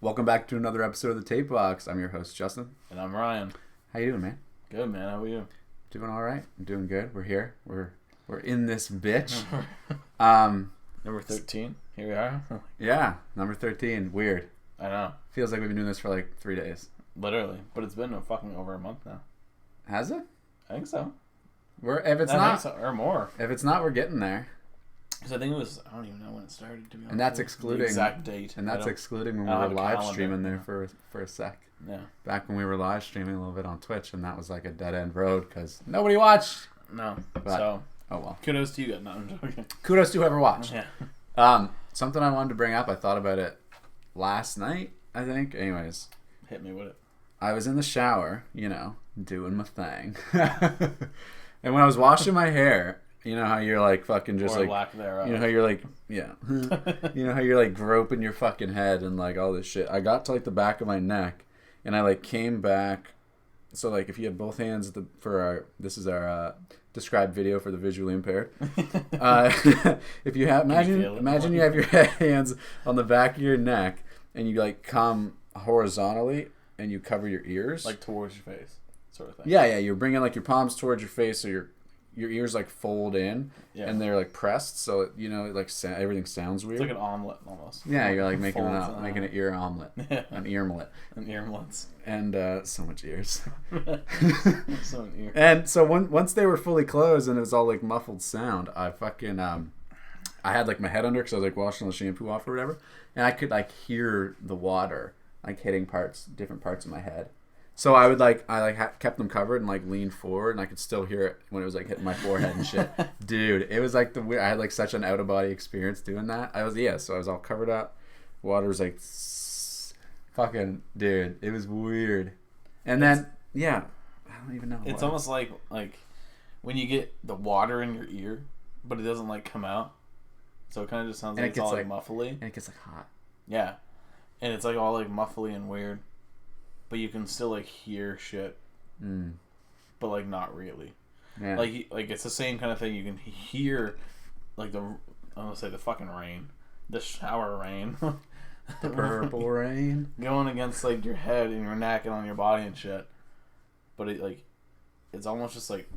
Welcome back to another episode of the Tape Box. I'm your host, Justin. And I'm Ryan. How you doing, man? Good, man. How are you? Doing all right. I'm doing good. We're here. We're in this bitch. Number 13. Here we are. Yeah, number 13. Weird. I know. Feels like we've been doing this for like 3 days. Literally. But it's been fucking over a month now. Has it? I think so. If it's not, or more. if it's not, we're getting there. Because I think it was, I don't even know when it started, to be honest. And that's excluding the exact date. And that's excluding when we I don't were have a live calendar. streaming there for a sec. Yeah. Back when we were live streaming a little bit on Twitch, and that was like a dead end road because nobody watched. No. But, so, oh well. kudos to you guys. No, I'm joking. Kudos to whoever watched. Yeah. Something I wanted to bring up. I thought about it last night, I think. Anyways, Hit me with it. I was in the shower, doing my thing. And when I was washing my hair, you know how you're like fucking just Or like, lack thereof. you know how you're like, yeah. You know how you're like groping your fucking head and like all this shit. I got to like the back of my neck and I like came back. So like if you have both hands this is our described video for the visually impaired. If you have, imagine you have your hands on the back of your neck and you like come horizontally and you cover your ears. Like towards your face, sort of thing. Yeah, you're bringing like your palms towards your face so your ears like fold in and they're like pressed so everything sounds weird. It's like an omelet almost. Yeah, you're like making Folds, an ear omelet. Yeah. An earmlet. An earmlets. And so much ears. So an ear. And so once they were fully closed and it was all like muffled sound, I fucking I had like my head under because I was like washing the shampoo off or whatever, and I could like hear the water like hitting different parts of my head. So I would kept them covered and like leaned forward, and I could still hear it when it was like hitting my forehead and shit. Dude, it was like I had like such an out of body experience doing that. So I was all covered up. Water was like fucking dude. It was weird. And then I don't even know. It's almost like when you get the water in your ear, but it doesn't like come out. So it kind of just sounds like it's all like muffly. And it gets like hot. Yeah. And it's like all like muffly and weird. But you can still like hear shit. But like not really. Yeah. Like it's the same kind of thing. You can hear like I'm gonna say the fucking rain. The shower rain. The purple rain. Going against like your head and your neck and on your body and shit. But it's almost just like,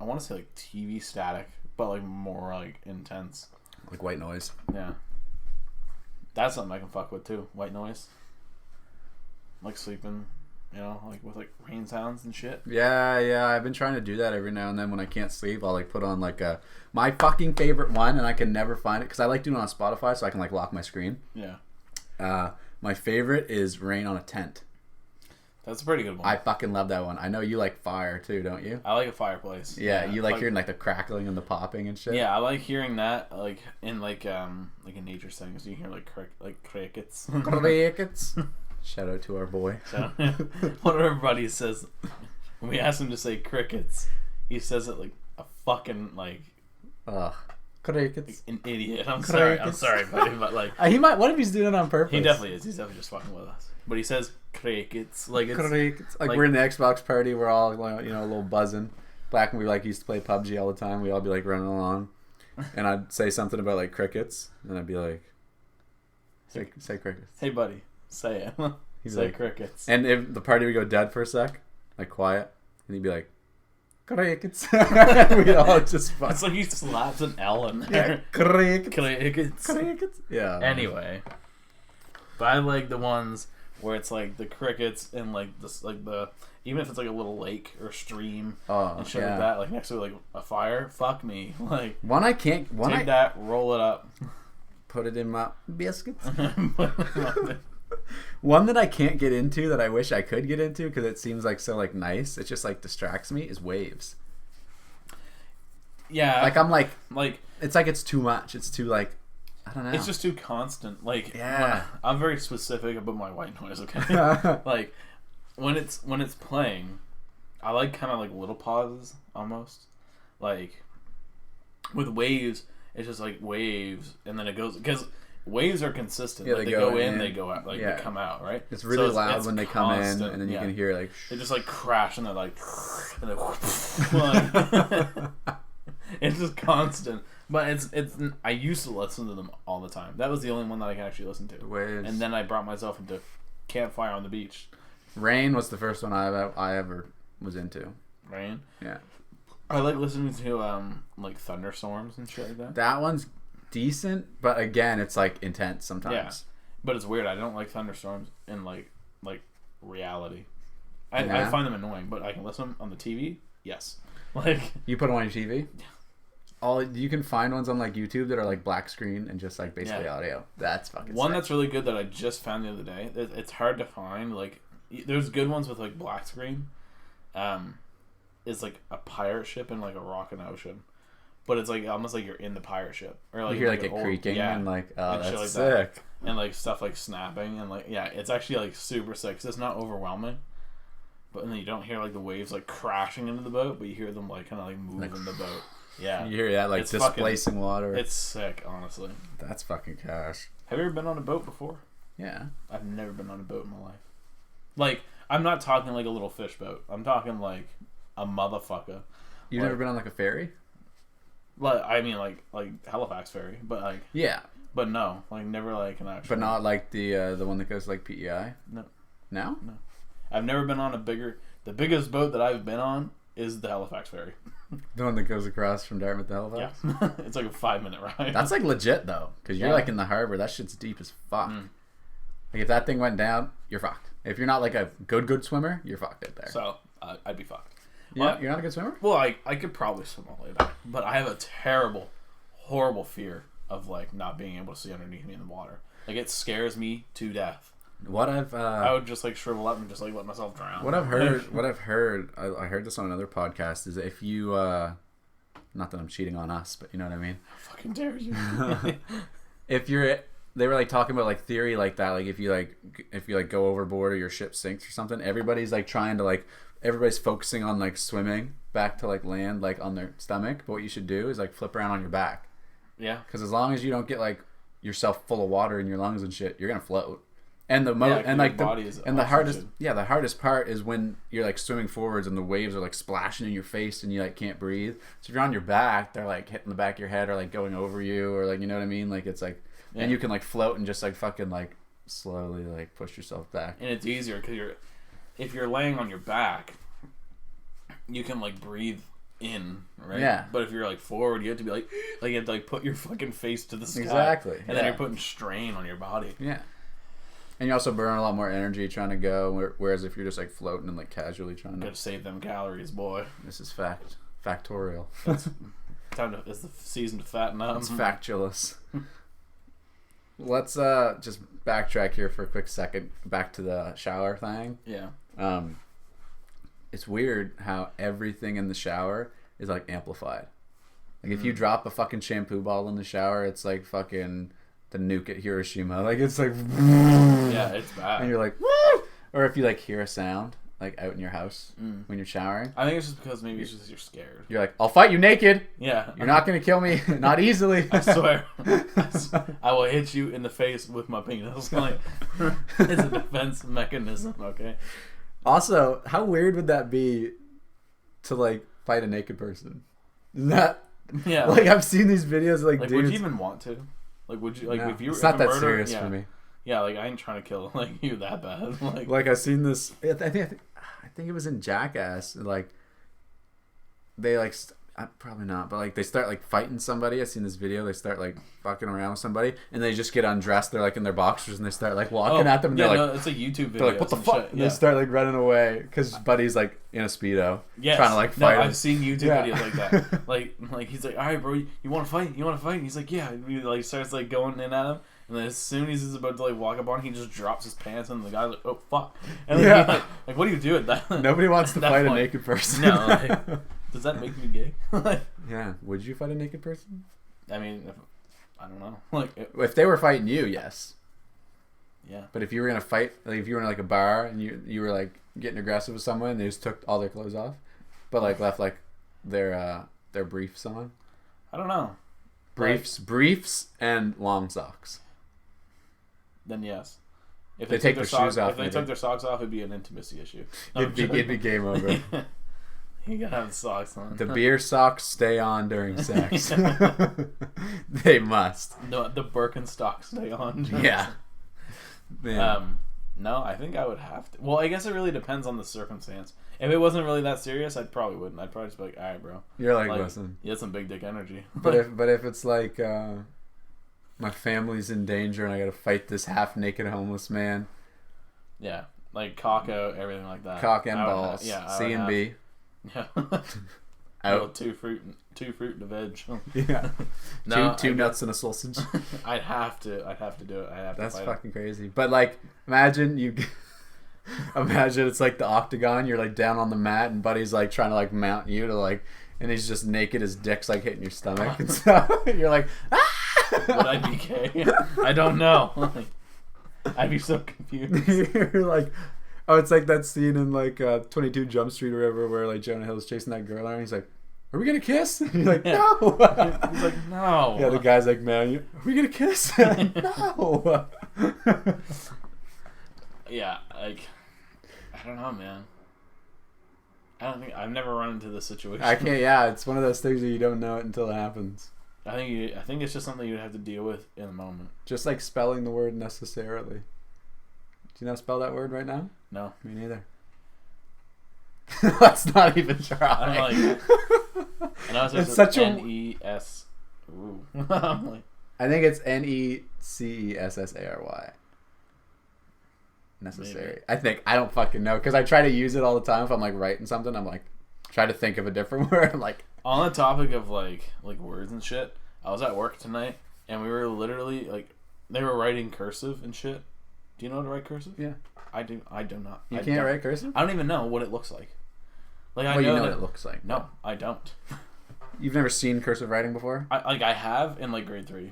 I want to say like TV static, but like more like intense. Like white noise. Yeah. That's something I can fuck with too. White noise. Like sleeping, like with like rain sounds and shit. Yeah. I've been trying to do that every now and then when I can't sleep. I'll like put on like my fucking favorite one, and I can never find it because I like doing it on Spotify so I can like lock my screen. Yeah. My favorite is Rain on a Tent. That's a pretty good one. I fucking love that one. I know you like fire too, don't you? I like a fireplace. Yeah, you like hearing like the crackling and the popping and shit. Yeah, I like hearing that like in in nature settings. You hear like crickets. Crickets. Shout out to our boy. So, one of our buddies says, when we ask him to say crickets, he says it like a fucking like crickets. an idiot. I'm Crickets. sorry, buddy, but like He might. What if he's doing it on purpose? he definitely is. He's definitely just fucking with us. But he says crickets like it's crickets. Like we're in the Xbox party. We're all a little buzzing. Back when we used to play PUBG all the time, we all be like running along, and I'd say something about like crickets, and I'd be like, say crickets. Hey, buddy, say it. He's say like crickets. And if the party would go dead for a sec, like quiet, and he'd be like, crickets. We all just fuck. It's like he slaps an L in there. Yeah, crickets. Crickets. Yeah. Anyway, but I like the ones where it's like the crickets and like this, like the, even if it's like a little lake or stream and shit like that, like next to like a fire. Fuck me, like take that, roll it up, put it in my biscuits. One that I can't get into that I wish I could get into because it seems like so like nice. It just like distracts me. Is waves. Yeah, like I'm like it's like it's too much. It's too like. I don't know. It's just too constant. Like, yeah, I'm very specific about my white noise. Okay, like when it's playing, I like kind of like little pauses almost. Like with waves, it's just like waves, and then it goes because waves are consistent. Yeah, like, they go in, they go out, like they come out. Right. It's really loud when they come in, and then you can hear like they just like crash, and they're like, and then it's just constant. But it's. I used to listen to them all the time. That was the only one that I can actually listen to. Waves. And then I brought myself into Campfire on the Beach. Rain was the first one I ever was into. Rain. Yeah. I like listening to like thunderstorms and shit like that. That one's decent, but again, it's like intense sometimes. Yeah. But it's weird. I don't like thunderstorms in like reality. I find them annoying, but I can listen on the TV. Yes. Like you put them on your TV. Yeah. You can find ones on like YouTube that are like black screen and just like basically audio. That's fucking one sick. that's really good that I just found the other day. It's hard to find. Like there's good ones with like black screen. Is like a pirate ship in like a rocking ocean, but it's like almost like you're in the pirate ship, or like you hear like it creaking and like and that's like sick. That. And like stuff like snapping and like it's actually like super sick. 'Cause it's not overwhelming, but then you don't hear like the waves like crashing into the boat, but you hear them like kind of like moving the boat. Yeah, you hear that like it's displacing water. It's sick, honestly. That's fucking cash. Have you ever been on a boat before? Yeah, I've never been on a boat in my life. Like I'm not talking like a little fish boat. I'm talking like a motherfucker. You've never been on like a ferry? Like I mean like Halifax ferry, but like yeah. But no, like never like an actual. But not like the one that goes to, like PEI. No. No. No. I've never been on the biggest boat that I've been on is the Halifax ferry. The one that goes across from Dartmouth to Halifax. Yeah. It's like a 5-minute ride. That's like legit though, because you're like in the harbor. That shit's deep as fuck. Like if that thing went down, you're fucked. If you're not like a good swimmer, you're fucked out there. So I'd be fucked. Yeah, you're not a good swimmer? Well, I could probably swim all the way back, but I have a terrible, horrible fear of like not being able to see underneath me in the water. Like it scares me to death. What I've I would just like shrivel up and just like let myself drown. What I've heard, I heard this on another podcast, is if you not that I'm cheating on us, but you know what I mean. I fucking dare you. They were like talking about like theory like that, like if you go overboard or your ship sinks or something, everybody's like trying to like everybody's focusing on like swimming back to like land like on their stomach, but what you should do is like flip around on your back. Yeah. Because as long as you don't get like yourself full of water in your lungs and shit, you're gonna float. And the hardest part is when you're like swimming forwards and the waves are like splashing in your face and you like can't breathe. So if you're on your back, they're like hitting the back of your head or like going over you or like, you know what I mean? Like it's like, and you can like float and just like fucking like slowly like push yourself back. And it's easier because if you're laying on your back, you can like breathe in, right? Yeah. But if you're like forward, you have to be like you have to like put your fucking face to the sky. Exactly. And then you're putting strain on your body. Yeah. And you also burn a lot more energy trying to go, whereas if you're just like floating and like casually trying to save them calories, boy. This is factorial. It's the season to fatten up. It's factulous. Let's just backtrack here for a quick second back to the shower thing. Yeah. It's weird how everything in the shower is like amplified. Like if you drop a fucking shampoo bottle in the shower, it's like fucking the nuke at Hiroshima. Like it's like yeah, it's bad. And you're like, woo! Or if you like hear a sound like out in your house when you're showering. I think it's just because maybe it's just you're scared. You're like, I'll fight you naked. Yeah. You're not gonna kill me. Not easily. I swear. I will hit you in the face with my penis. Like it's a defense mechanism, okay? Also, how weird would that be to like fight a naked person? Isn't that like I've seen these videos like dudes. Would you even want to? Like would you like no, if you were it's not that murder, serious for me. Yeah, like I ain't trying to kill like you that bad. Like I've seen this. I think it was in Jackass. Like they like probably not, but like they start like fighting somebody. I've seen this video. They start like fucking around with somebody, and they just get undressed. They're like in their boxers, and they start like walking at them. And they're like, it's a YouTube video. They're like, what the fuck? And they start like running away because Buddy's like in a Speedo, trying to like fight. No, I've seen YouTube videos like that. like he's like, all right, bro, you want to fight? You want to fight? And he's like, yeah. And he like starts like going in at him. And then as soon as he's about to like walk up on him, he just drops his pants, and the guy's like, "Oh fuck!" And then like, what do you do at that? Nobody wants to fight a naked person. No, like, does that make me gay? Yeah, would you fight a naked person? I mean, I don't know. Like, if they were fighting you, yes. Yeah. But if you were in a fight, like if you were in like a bar and you were like getting aggressive with someone, and they just took all their clothes off, but like left like their briefs on. I don't know. Briefs, and long socks. Then yes. If they take their shoes off, if they took their socks off, it'd be an intimacy issue. It'd be game over. You gotta have socks on. The beer socks stay on during sex. They must. No, the Birkenstocks stay on. Yeah. Man. No, I think I would have to. Well, I guess it really depends on the circumstance. If it wasn't really that serious, I probably wouldn't. I'd probably just be like, all right, bro. You're like listen. You had some big dick energy. But if it's like my family's in danger and I gotta fight this half naked homeless man. Yeah, like cock out, everything like that. Cock and balls. C and B. Yeah. Out. Two fruit and a veg. Yeah. No, two nuts and a sausage. I'd have to do it. That's fucking crazy. But like, imagine it's like the octagon. You're like down on the mat, and Buddy's like trying to like mount you to like, and he's just naked. His dick's like hitting your stomach, and so you're like, ah! Would I be gay? I don't know. I'd be so confused. You're like, oh, it's like that scene in like 22 Jump Street or whatever, where like Jonah Hill's chasing that girl, and he's like, "Are we gonna kiss?" And you're like, "No." He's like, "No." Yeah, the guy's like, "Man, are we gonna kiss?" No. Yeah, like, I don't know, man. I've never run into this situation. I can't. Yeah, it's one of those things that you don't know it until it happens. I think it's just something you have to deal with in the moment. Just like spelling the word necessarily. Do you know how to spell that word right now? No, me neither. Let's not even try. I'm like, I know it's such a N-E-S. I'm like, I think it's Necessary. Necessary. Maybe. I think. I don't fucking know because I try to use it all the time. If I'm like writing something, I'm like try to think of a different word. I'm like. On the topic of like words and shit, I was at work tonight and we were literally like, they were writing cursive and shit. Do you know how to write cursive? Yeah. I do not. You can't write cursive? I don't even know what it looks like. Like I know what it looks like. No, I don't. You've never seen cursive writing before? I have in like grade 3.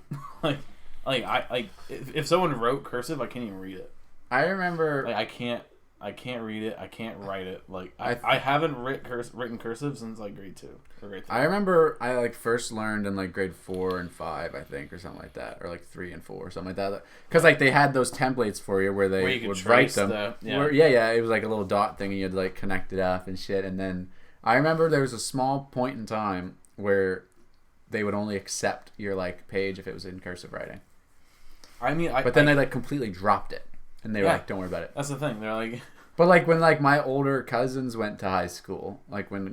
If someone wrote cursive, I can't even read it. I remember. Like I can't read it. I can't write it. Like I haven't written cursive since like grade 2 or grade 3. I remember I like first learned in like grade 4 and 5, I think, or something like that, or like 3 and 4 or something like that. Because like they had those templates for you where they would write them. It was like a little dot thing, and you had to like connect it up and shit. And then I remember there was a small point in time where they would only accept your like page if it was in cursive writing. I mean, but then they like completely dropped it, and they were like, "Don't worry about it." That's the thing. They're like. But like when like my older cousins went to high school, like when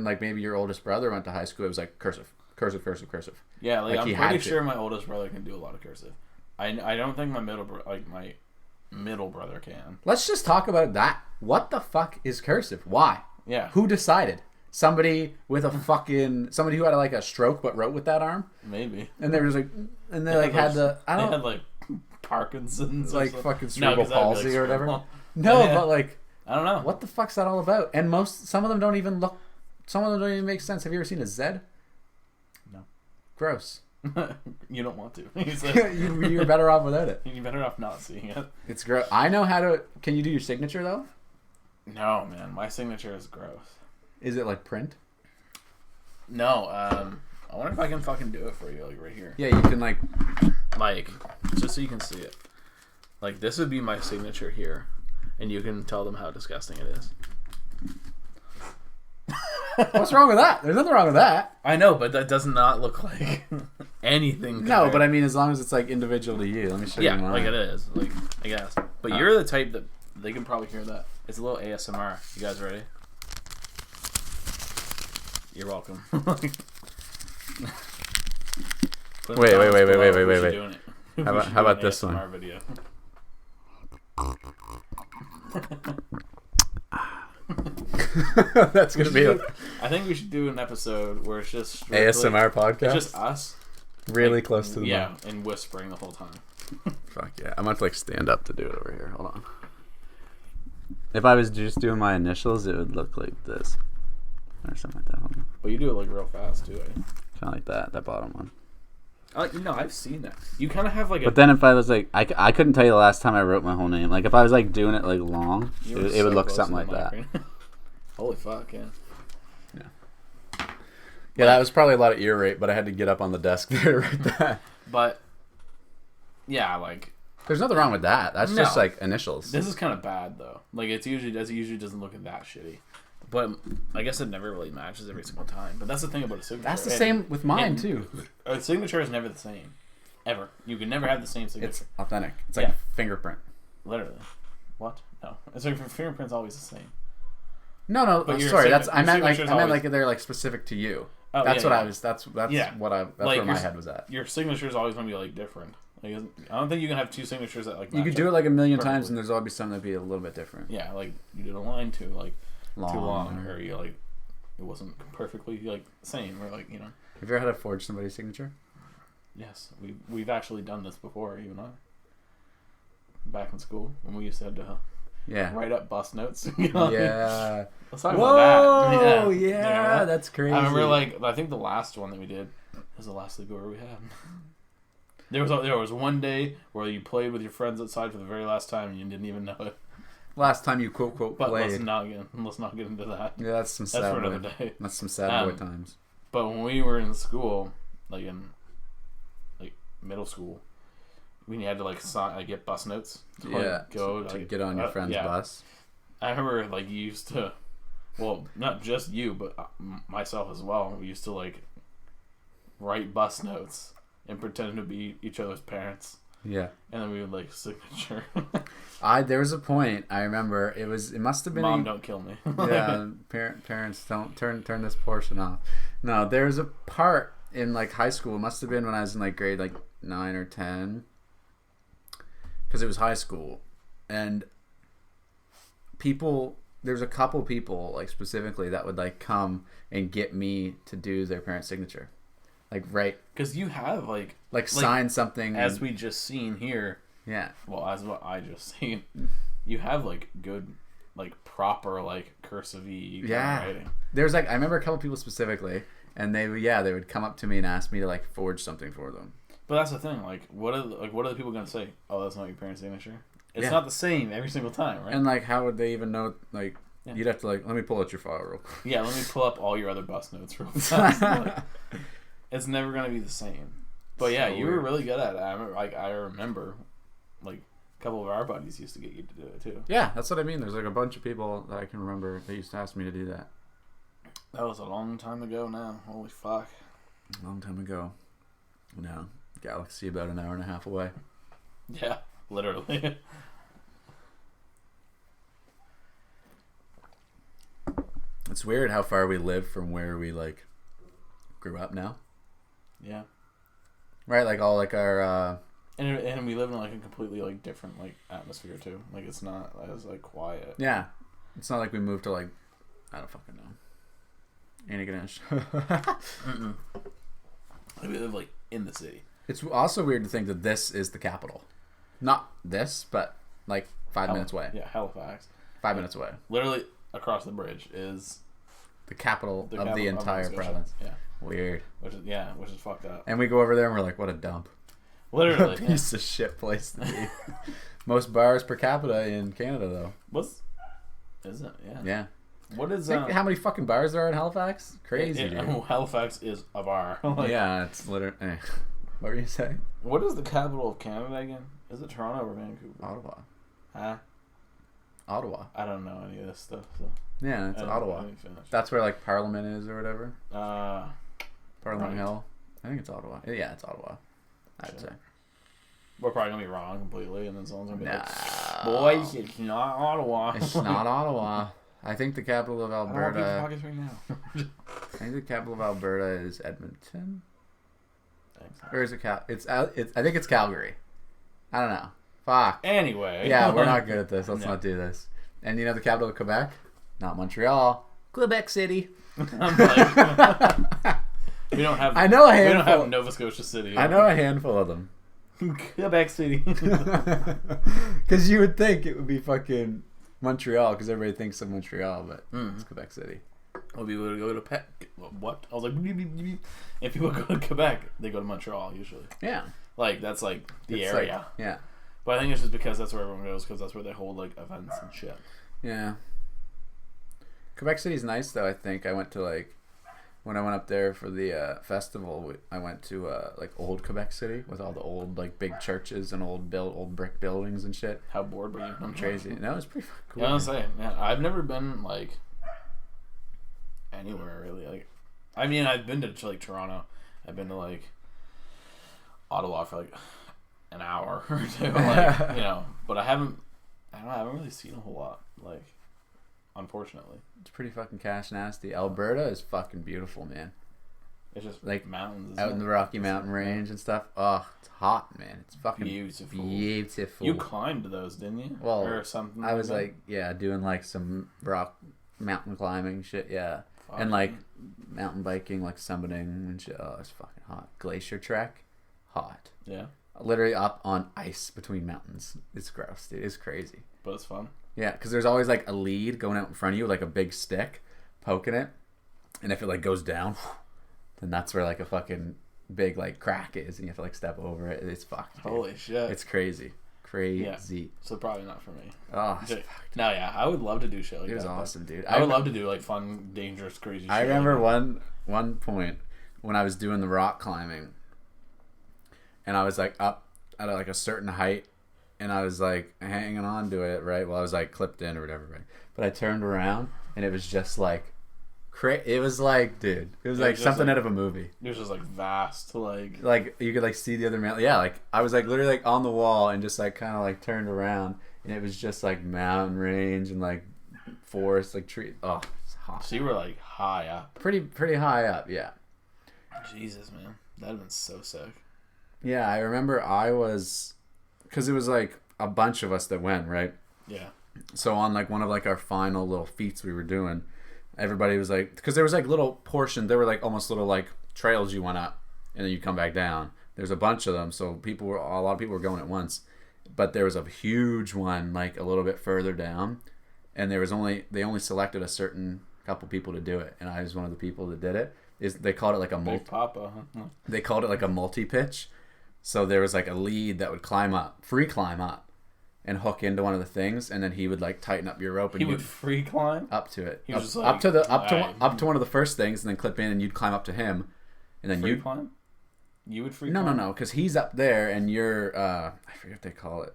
like maybe your oldest brother went to high school, it was like cursive. Yeah, like I'm pretty sure my oldest brother can do a lot of cursive. I don't think my middle brother can. Let's just talk about that. What the fuck is cursive? Why? Yeah. Who decided? Somebody with somebody who had like a stroke but wrote with that arm? Maybe. And they were just like, and they like had the they had like Parkinson's, like fucking cerebral palsy like or whatever. No, but like I don't know. What the fuck's that all about? And some of them don't even look. Some of them don't even make sense. Have you ever seen a Z? No. Gross. You don't want to. You're better off without it. You're better off not seeing it. It's gross. I know how to. Can you do your signature though? No, man. My signature is gross. Is it like print? No. I wonder if I can fucking do it for you, like right here. Yeah, you can like just so you can see it. Like this would be my signature here. And you can tell them how disgusting it is. What's wrong with that? There's nothing wrong with that. I know, but that does not look like anything. No, but I mean, as long as it's like individual to you. Let me show you mine. Yeah, like it is. Like I guess. But you're the type that they can probably hear that. It's a little ASMR. You guys ready? You're welcome. Wait. How about this one? Video. That's gonna be. I think we should do an episode where it's just ASMR podcast. It's just us, really close to the mic. and whispering the whole time. Fuck yeah! I'm about to like stand up to do it over here. Hold on. If I was just doing my initials, it would look like this, or something like that. Hold on. Well, you do it like real fast too. Kind of like that bottom one. No, I've seen that. You kind of have like. But then if I was like, I couldn't tell you the last time I wrote my whole name. Like if I was like doing it like long, it would look something like that. Right? Holy fuck, yeah. Yeah, that was probably a lot of ear rape, but I had to get up on the desk there to write that. But yeah, like. There's nothing wrong with that. That's just like initials. This is kind of bad though. Like it usually doesn't look that shitty. But I guess it never really matches every single time. But that's the thing about a signature. That's the same with mine too. A signature is never the same, ever. You can never have the same signature. It's authentic. It's like a fingerprint. Literally. What? No. It's like fingerprint's always the same. No. But Sorry. I meant like they're like specific to you. Oh, that's yeah, what yeah. I was. That's like where my head was at. Your signature is always going to be like different. Like, I don't think you can have two signatures that like. You could do it like a million times, and there's always something that'd be a little bit different. Yeah, like you did a line too long, or you like it wasn't perfectly like same, or like Have you ever had to forge somebody's signature? Yes, we've actually done this before, you and I. Back in school when we used to have to write up bus notes. Yeah. Let's talk about that. Yeah, that's crazy. I remember I think the last one that we did was the last sleepover we had. There was one day where you played with your friends outside for the very last time and you didn't even know it. Last time you quote but played. Let's not get into that. Yeah, that's for another day. That's some sad boy times. But when we were in school, like in middle school, we had to get bus notes to go to get on your friend's bus. I remember you used to, well, not just you, but myself as well. We used to write bus notes and pretend to be each other's parents. Yeah. And then we would signature. There was a point I remember it must have been Mom, don't kill me. Yeah, parents don't turn this portion off. No, there was a part in high school. It must have been when I was in grade 9 or 10, because it was high school, and there's a couple people specifically that would come and get me to do their parent signature. Right, because you have sign something, as we just seen here. Yeah. Well, as what I just seen, you have good, proper cursive-y writing. There's I remember a couple people specifically, and they would come up to me and ask me to forge something for them. But that's the thing. What are the people gonna say? Oh, that's not your parents' signature. It's not the same every single time, right? And how would they even know? You'd have to let me pull out your file real quick. Yeah, let me pull up all your other bus notes real fast. It's never gonna be the same. But yeah, you were really good at it. I remember, a couple of our buddies used to get you to do it too. Yeah, that's what I mean. There's a bunch of people that I can remember that used to ask me to do that. That was a long time ago now. Holy fuck. A long time ago. No, galaxy about an hour and a half away. Yeah, literally. It's weird how far we live from where we grew up now. Yeah. Right, all our and we live in a completely different atmosphere too. It's not as quiet. Yeah. It's not we moved to I don't fucking know. Antigonish. We live in the city. It's also weird to think that this is the capital. Not this, but 5 minutes away. Yeah, Halifax. 5 minutes away. Literally across the bridge is the capital of the entire province. Yeah. Weird. Which is fucked up. And we go over there and we're what a dump. Literally. What a piece of shit place to be. Most bars per capita in Canada, though. Is it? Yeah. Yeah. What is how many fucking bars there are in Halifax? Crazy, dude. Halifax is a bar. Yeah, it's literally... What were you saying? What is the capital of Canada again? Is it Toronto or Vancouver? Ottawa. Huh? Ottawa. I don't know any of this stuff. So. Yeah, it's Ottawa. That's where Parliament is or whatever. Parliament Hill. I think it's Ottawa. Yeah, it's Ottawa. I'd say. We're probably gonna be wrong completely, and then someone's gonna be "Boys, it's not Ottawa." It's not Ottawa. I think the capital of Alberta. I don't right now. I think the capital of Alberta is Edmonton. Or is it I think it's Calgary. I don't know. Fuck. Anyway. Yeah, we're not good at this. Let's not do this. And the capital of Quebec? Not Montreal. Quebec City. We don't have. I know a handful. We don't have Nova Scotia City. I know a handful of them. Quebec City. Because you would think it would be fucking Montreal, because everybody thinks of Montreal, but it's Quebec City. Well, people would go to what? I was like, if people go to Quebec, they go to Montreal usually. Yeah. That's the area. Yeah. But I think it's just because that's where everyone goes, because that's where they hold events and shit. Yeah. Quebec City's nice though. I think I went to when I went up there for the festival, I went to old Quebec City with all the old big churches and old brick buildings and shit. How bored were you? I'm crazy. No, it was pretty cool. Yeah, I was saying, man, I've never been anywhere really. Like, I mean, I've been to like Toronto. I've been to like Ottawa for like an hour or two, like, you know. But I haven't really seen a whole lot, like, unfortunately. It's pretty fucking cash nasty. Alberta is fucking beautiful, man. It's just like mountains, out in the Rocky Mountain Range and stuff. Oh, it's hot, man. It's fucking beautiful. Beautiful. You climbed those, didn't you? Well, or something. I was like, yeah, doing like some rock mountain climbing shit, yeah, and like mountain biking, like summiting and shit. Oh, it's fucking hot. Glacier trek, hot. Yeah. Literally up on ice between mountains. It's gross, dude. It's crazy. But it's fun. Yeah, because there's always like a lead going out in front of you with like a big stick poking it, and if it like goes down, then that's where like a fucking big like crack is, and you have to like step over it. It's fucked. Dude. Holy shit! It's crazy. Yeah. So probably not for me. Oh, no, yeah, I would love to do shit like that. It was awesome, dude. I would love to do like fun, dangerous, crazy shit. I remember one point when I was doing the rock climbing, and I was like up at like a certain height, and I was like hanging on to it, right? Well, I was like clipped in or whatever, right? But I turned around, and it was just like it was like, dude, it was like something out of a movie. It was just like vast, like you could like see the other mountain. Yeah, like I was like literally like on the wall and just like kind of like turned around, and it was just like mountain range and like forest, like tree. Oh, it's hot. So you were like high up. Pretty high up, yeah. Jesus, man, that'd been so sick. Yeah, I remember I was, because it was like a bunch of us that went, right? Yeah. So on like one of like our final little feats we were doing, everybody was like, because there was like little portions, there were like almost little like trails you went up and then you come back down. There's a bunch of them, so a lot of people were going at once, but there was a huge one like a little bit further down, and they only selected a certain couple people to do it, and I was one of the people that did it. They called it like a They called it like a multi-pitch. So there was like a lead that would climb up, and hook into one of the things, and then he would like tighten up your rope. And he would free climb up to it. He was just like, up to one of the first things, and then clip in, and you'd climb up to him, and then you climb. You would free climb? climb? No, because he's up there, and you're I forget what they call it,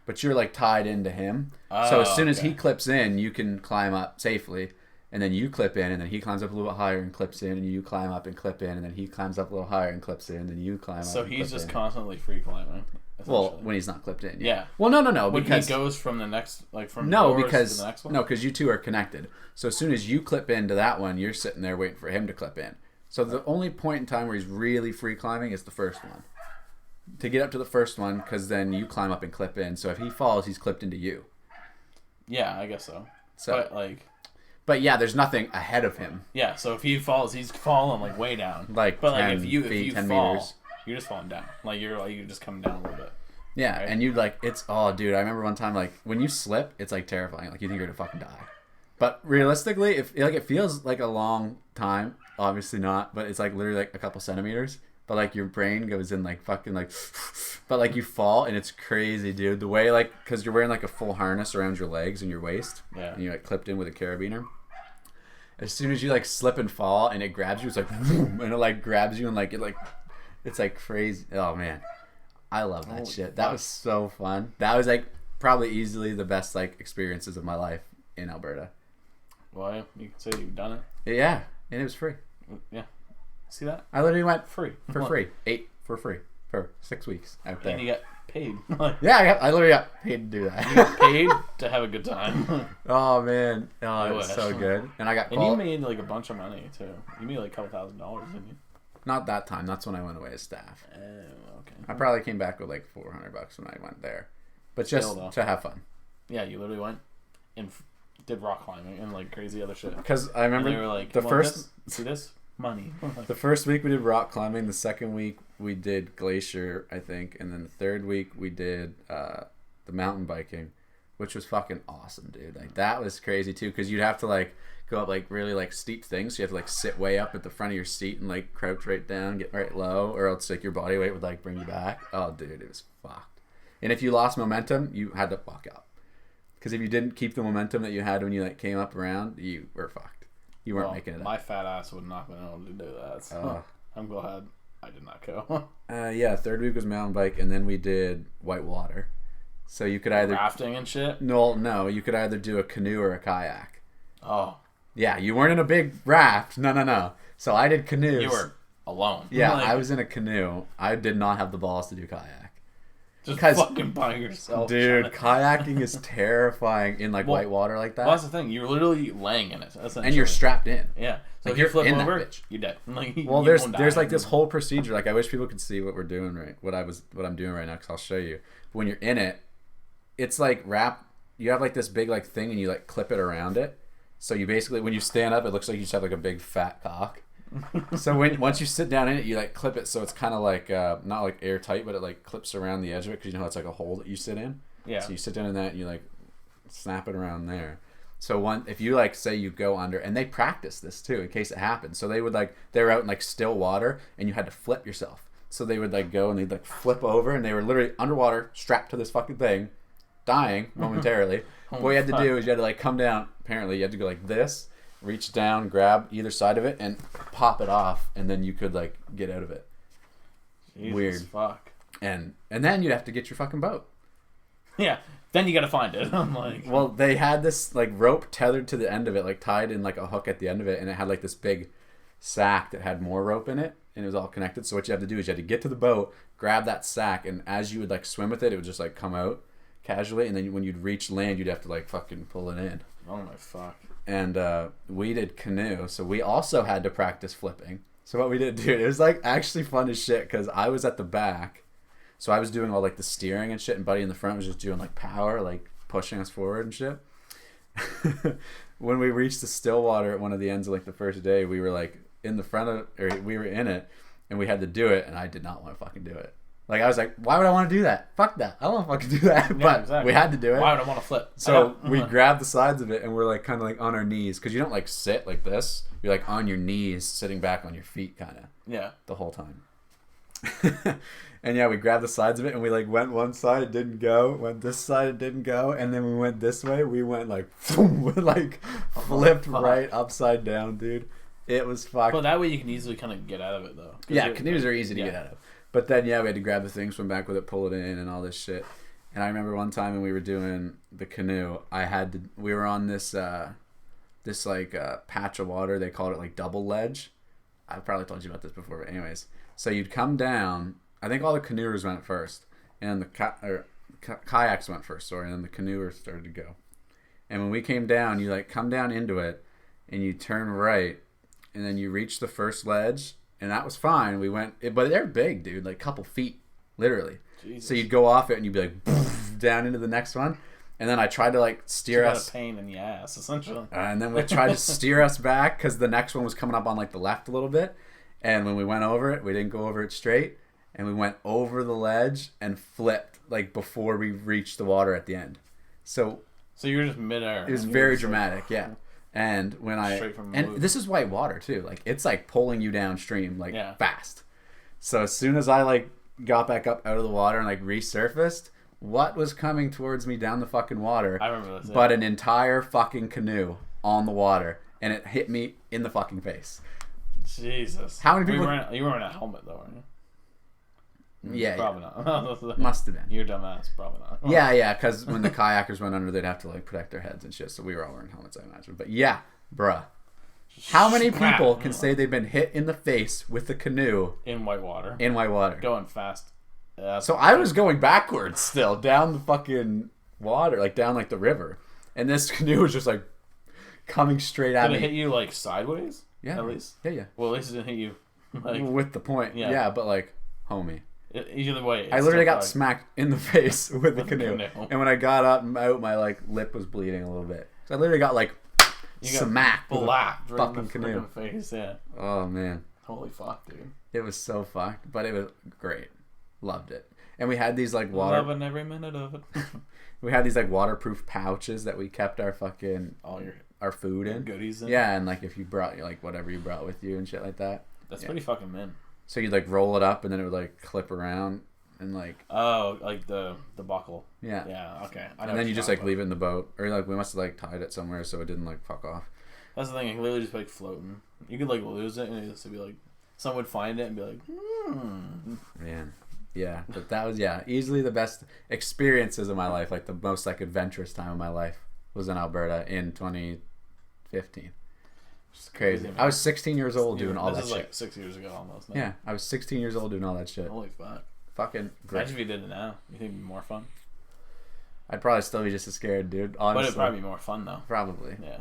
but you're like tied into him. So as soon as he clips in, you can climb up safely. And then you clip in, and then he climbs up a little bit higher and clips in, and you climb up and clip in, and then he climbs up a little higher and clips in, and then you climb up. So he's just constantly free climbing. Well, when he's not clipped in. Yeah. Well, no, when because he goes from the next, like from because to the next one? no, because you two are connected. So as soon as you clip into that one, you're sitting there waiting for him to clip in. So the only point in time where he's really free climbing is the first one. To get up to the first one, because then you climb up and clip in. So if he falls, he's clipped into you. Yeah, I guess so. But yeah, there's nothing ahead of him. Yeah, so if he falls, he's falling like way down. Like, but 10 like if you feet, 10 fall, meters. you're just falling down. Like you're just coming down a little bit. Yeah, right? And you'd like dude, I remember one time like when you slip, it's like terrifying. Like you think you're gonna fucking die. But realistically, it feels like a long time. Obviously not, but it's like literally like a couple centimeters. But like your brain goes in like fucking like, but like you fall and it's crazy, dude. The way like, cause you're wearing like a full harness around your legs and your waist, yeah, and you're like clipped in with a carabiner. As soon as you like slip and fall and it grabs you, it's like, and it like grabs you and like it's like crazy. Oh man, I love that shit. That was so fun. That was like probably easily the best like experiences of my life in Alberta. Well, you can say you've done it. Yeah, and it was free. Yeah. See that? I literally went free for free. 8 for free for 6 weeks out there. And you got paid. Yeah, I literally got paid to do that. You got paid to have a good time. Oh man, it was so good. And I got. And you made like a bunch of money too. You made like a couple $1,000s, didn't you? Not that time. That's when I went away as staff. Oh, okay. I probably came back with like $400 when I went there, but just to have fun. Yeah, you literally went and did rock climbing and like crazy other shit. Because I remember and they were like, the first see this money. The first week we did rock climbing. The second week we did glacier, I think, and then the third week we did the mountain biking, which was fucking awesome, dude. Like that was crazy too, because you'd have to like go up like really like steep things. So you have to like sit way up at the front of your seat and like crouch right down, get right low, or else like your body weight would like bring you back. Oh, dude, it was fucked. And if you lost momentum, you had to walk up. Because if you didn't keep the momentum that you had when you like came up around, you were fucked. You weren't making it up. My fat ass would not have been able to do that. So I'm glad I did not go. Yeah, third week was mountain bike, and then we did whitewater. So you could either rafting and shit. No, you could either do a canoe or a kayak. Oh, Yeah, you weren't in a big raft. No. So I did canoes. You were alone. Yeah, Like, I was in a canoe. I did not have the balls to do kayak. just 'cause- fucking by yourself. Dude, trying to- kayaking is terrifying in like Well, white water like that. Well, that's the thing. You're literally laying in it, And you're strapped in. Yeah. So Like, if you you're flip in that over, bitch. you're dead. Like, Well, you there's won't there's die. like this whole procedure. Like I wish people could see what we're doing what I'm doing right now, because I'll show you. But when you're in it, it's like you have like this big like thing, and you like clip it around it. So you basically, when you stand up, it looks like you just have like a big fat cock. So once you sit down in it, you like clip it, so it's kind of like not like airtight, but it like clips around the edge of it, because you know it's like a hole that you sit in. Yeah. So you sit down in that, and you like snap it around there. So if you like say you go under, and they practice this too in case it happens. So they were out in like still water, and you had to flip yourself. So they would like go and they'd like flip over, and they were literally underwater, strapped to this fucking thing, dying momentarily. What you had to do is you had to like come down. Apparently, you had to go like this, reach down, grab either side of it, and pop it off, and then you could like get out of it. Jesus Weird. Fuck. And then you'd have to get your fucking boat. Yeah. Then you gotta find it. I'm like, Well, they had this like rope tethered to the end of it, like tied in like a hook at the end of it, and it had like this big sack that had more rope in it, and it was all connected. So what you have to do is you had to get to the boat, grab that sack, and as you would like swim with it, it would just like come out casually, and then when you'd reach land, you'd have to like fucking pull it in. oh my fuck. And we did canoe, so we also had to practice flipping. So what we did, dude, it was like actually fun as shit, because I was at the back, so I was doing all like the steering and shit, and Buddy in the front was just doing like power, like pushing us forward and shit. When we reached the still water at one of the ends of like the first day, we were like in the front of, or we were in it, and we had to do it, and I did not want to fucking do it. Like I was like, why would I want to do that? Fuck that. I don't want to fucking do that. Yeah, But exactly. we had to do it. Why would I want to flip? So we grabbed the sides of it, and we're like kind of like on our knees, because you don't like sit like this. You're like on your knees, sitting back on your feet, kind of Yeah. the whole time. And yeah, we grabbed the sides of it, and we like went one side, it didn't go. Went this side, it didn't go, and then we went this way. We went like, boom, we like flipped fuck. right upside down, dude. It was fucked. But that way you can easily kind of get out of it, though. 'Cause Yeah, you're- canoes are easy to yeah. get out of. But then, yeah, we had to grab the thing, swim back with it, pull it in, and all this shit. And I remember one time when we were doing the canoe, we were on this patch of water. They called it like double ledge. I've probably told you about this before, but anyways. So you'd come down. I think all the canoers went first, and the kayaks went first, sorry, and then the canoers started to go. And when we came down, you like come down into it, and you turn right, and then you reach the first ledge, and that was fine. We went, but they're big, dude, like a couple feet, literally. Jesus. So you'd go off it, and you'd be like down into the next one, and then I tried to like steer You got us. a pain in the ass, essentially. And then we tried to steer us back, because the next one was coming up on like the left a little bit. And when we went over it, we didn't go over it straight. And we went over the ledge and flipped like before we reached the water at the end. So So you were just midair. it was and you very were just dramatic, yeah. And when Straight from the and loop. this is white water too. Like it's like pulling you downstream like Yeah. fast. So as soon as I like got back up out of the water and like resurfaced, what was coming towards me down the fucking water? I remember this. But an entire fucking canoe on the water, and it hit me in the fucking face. Jesus. How many people- You were wearing a helmet, though, weren't you? Yeah, Probably not. must have been. You're a dumbass. Probably not. Yeah, because when the kayakers went under, they'd have to like protect their heads and shit. So we were all wearing helmets, I imagine. But yeah, bruh. How many Crap. people can say they've been hit in the face with a canoe In white water. in white water? Going fast. So I was going backwards still down the fucking water, like down like the river, and this canoe was just like coming straight at Did it me. hit you, like, sideways? Yeah, At least? yeah. Well, at least it didn't hit you, like, With the point, Yeah. yeah, but like, homie. Either way. I it's literally still got like- smacked in the face with the With the canoe. canoe. And when I got up and out, my like lip was bleeding a little bit. So I literally got like You got smacked with a blacked right in the fucking canoe. fucking face, yeah. Oh man, Holy fuck, dude. it was so fucked, but it was great. Loved it. And we had these like Loving every minute of it. we had these like waterproof pouches that we kept our fucking All your our food in. goodies in. Yeah, and like if you brought like whatever you brought with you and shit like that. That's Yeah. pretty fucking min. So you'd like roll it up and then it would like clip around and like Oh, like the buckle. yeah. Yeah, okay. I know And what then you you're just talking like leave it in the boat, or like we must have like tied it somewhere so it didn't like fuck off. That's the thing. It can literally just be like floating. You could like lose it, and it just be like someone would find it and be like, Man, yeah, but that was easily the best experiences of my life. Like the most like adventurous time of my life was in Alberta in 2015. It's crazy. man. I was 16 years old doing all that This is shit. like 6 years ago almost. Now. Yeah, I was 16 years old doing all that shit. Holy fuck. Fucking great. Imagine if you did it now. You think it'd be more fun? I'd probably still be just as scared, dude. Honestly. But it'd probably be more fun though. Probably. Yeah.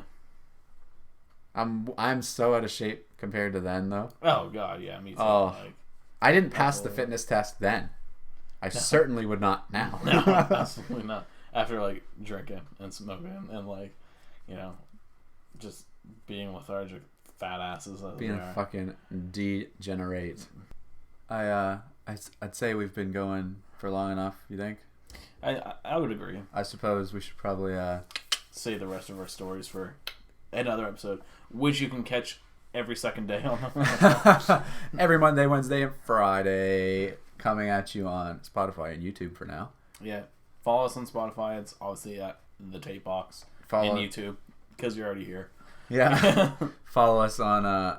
I'm so out of shape compared to then though. Oh god, yeah, me too. Oh. Like, I didn't pass the fitness test then. I certainly would not now. no, absolutely not. After like drinking and smoking and like, you know, just being lethargic, fat asses. As Being a fucking degenerate. I'd say we've been going for long enough. You think? I would agree. I suppose we should probably Say the rest of our stories for another episode, which you can catch every second day on the every Monday, Wednesday, and Friday, coming at you on Spotify and YouTube for now. Yeah. Follow us on Spotify. It's obviously at the Tape Box. And YouTube, because you're already here. Yeah. Follow us on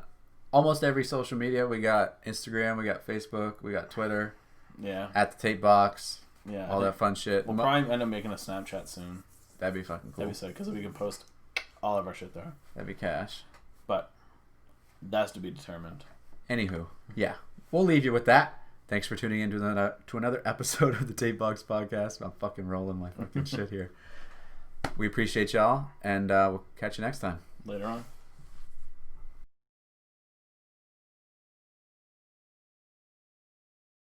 almost every social media. We got Instagram, we got Facebook, we got Twitter. Yeah. At the Tape Box. Yeah. All that fun shit. We'll probably end up making a Snapchat soon. That'd be fucking cool. That'd be sick, because we can post all of our shit there. That'd be cash. But that's to be determined. Anywho, yeah. We'll leave you with that. Thanks for tuning in to another episode of the Tape Box Podcast. I'm fucking rolling my fucking shit here. We appreciate y'all, and we'll catch you next time. Later on.